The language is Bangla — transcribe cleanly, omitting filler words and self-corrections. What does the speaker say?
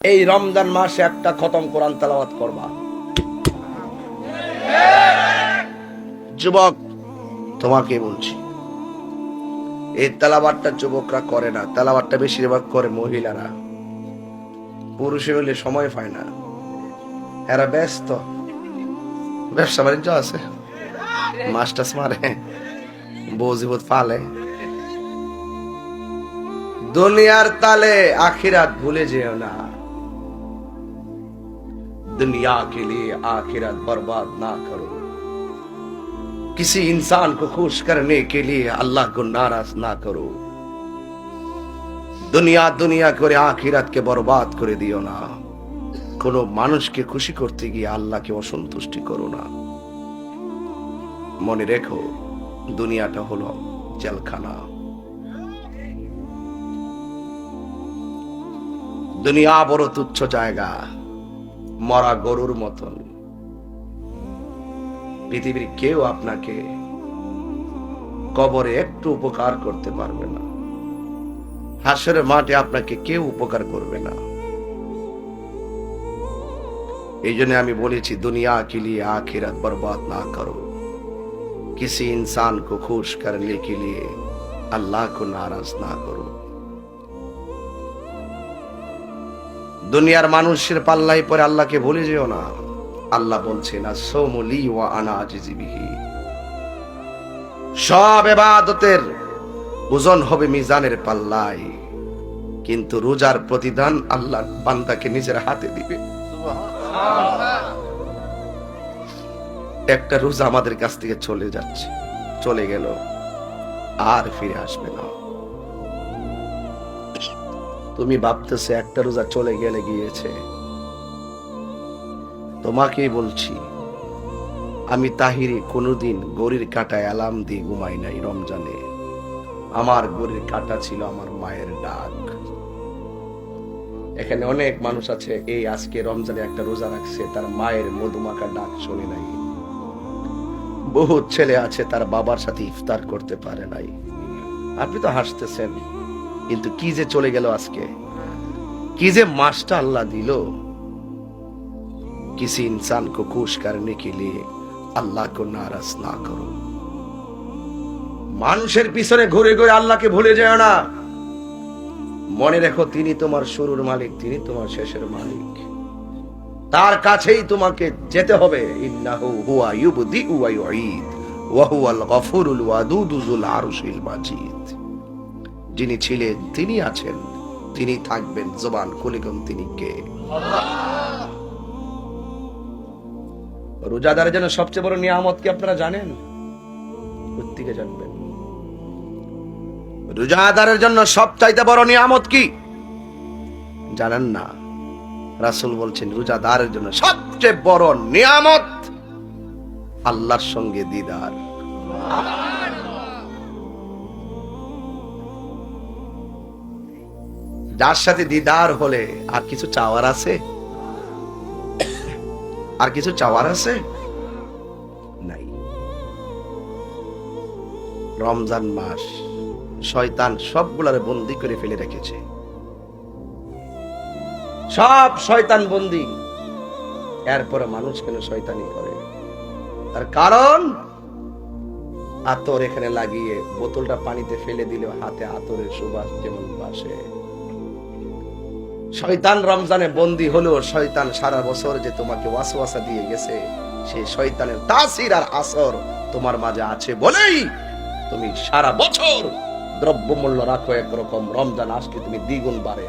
এই রমজান মাসে একটা খতম কোরআন তেলাওয়াত করবা। যুবক তোমাকে বলছি, এই তেলাওয়াতটা যুবকরা করে না, তেলাওয়াতটা বেশিরভাগ করে মহিলারা। পুরুষে হলে সময় পায় না, এরা ব্যস্ত, ব্যবসা বাণিজ্য আছে, মাস্টার্স মারে, বউজিবত ফালে, দুনিয়ার তালে আখিরাত ভুলে যেও না। दुनिया के लिए आखिरत बर्बाद ना करो, किसी इंसान को खुश करने के लिए अल्लाह को नाराज ना करो। दुनिया दुनिया করে আখিরাতকে বরবাদ করে দিও না। কোন মানুষকে খুশি করতে গিয়ে আল্লাহকে অসন্তুষ্টি করো না। মনে রেখো, দুনিয়াটা হলো জেলখানা। দুনিয়া বড় তুচ্ছ জায়গা, মরা গরুর মতন। পৃথিবীর কেউ আপনাকে কবরে একটু উপকার করতে পারবে না, হাসরের মাঠে আপনাকে কেউ উপকার করবে না। এই জন্য আমি বলেছি, দুনিয়া के लिए आखिरत बर्बाद ना करो, किसी इंसान को खुश करने के लिए अल्लाह को नाराज ना करो। দুনিয়ার মানুষের পাল্লাই পরে আল্লাহকে ভুলে যেও না। আল্লাহ বলছেন, আসসাওমু লি ওয়া আনা আজিজি বিহি। সব ইবাদতের ওজন হবে মিজানের পাল্লায়, কিন্তু রোজার প্রতিদান আল্লাহ বান্দাকে নিজের হাতে দিবে। একটা রোজা আমাদের কাছ থেকে চলে যাচ্ছে, চলে গেল, আর ফিরে আসবে না। তুমি ভাবতেছে একটা রোজা চলে গেলে গিয়েছে, তোমাকেই বলছি, আমি তাহিরি কোনোদিন গড়ির কাঁটায় অ্যালার্ম দিয়ে ঘুমাই নাই রমজানে। আমার গড়ির কাঁটা ছিল আমার মায়ের ডাক। এখানে অনেক মানুষ আছে, এই আজকে রমজানে একটা রোজা রাখছে, তার মায়ের মধুমাখা ডাক শোনে নাই। বহুত ছেলে আছে, তার বাবার সাথে ইফতার করতে পারে নাই। আপনি তো হাসতেছেন, কিন্তু কি যে চলে গেল আজকে, কি যে মাসটা আল্লাহ দিল। किसी इंसान को खुश करने के लिए अल्लाह को नाराज ना करो। মানুষের পিছনে ঘুরে ঘুরে আল্লাহকে ভুলে যেও না। মনে রেখো, তিনি তোমার শুরুর মালিক, তিনি তোমার শেষের মালিক, তার কাছেই তোমাকে যেতে হবে। ইন্নাহু হুয়া ইউবদিউ ওয়া ইউঈদ ওয়া হুয়াল গফুরুল ওয়াদুদু যুল আরশিল মাজিদ। যিনি ছিলেন, তিনি আছেন, তিনি থাকবেন, জবান খুলে কোন তিনি কে? রোজাদারের জন্য সবচেয়ে বড় নিয়ামত কি আপনারা জানেন? প্রত্যেকে জানবেন। রোজাদারের জন্য সবচাইতে বড় নিয়ামত কি জানেন না? রাসূল বলছেন, রোজাদারের জন্য সবচেয়ে বড় নিয়ামত আল্লাহর সঙ্গে দিদার। যার সাথে দিদার হলে আর কিছু চাওয়ার আছে? আর কিছু চাওয়ার আছে? নাই। রমজান মাস শয়তান সবগুলারে বন্দী করে ফেলে রেখেছে। সব শয়তান বন্দী, এরপরে মানুষ কেন শয়তানি করে? তার কারণ, আতর এখানে লাগিয়ে বোতলটা পানিতে ফেলে দিলে হাতে আতরের সুবাস যেমন বাসে। শয়তান রমজানে বন্দী হলো, শয়তান সারা বছর যে তোমাকে ওয়াসওয়াসা দিয়ে গেছে, সেই শয়তানের তাসির আর আসর তোমার মাঝে আছে বলেই তুমি সারা বছর দ্রব্যমূল্য রাখো একরকম, রমজান আসলে তুমি দ্বিগুণ বাড়ে।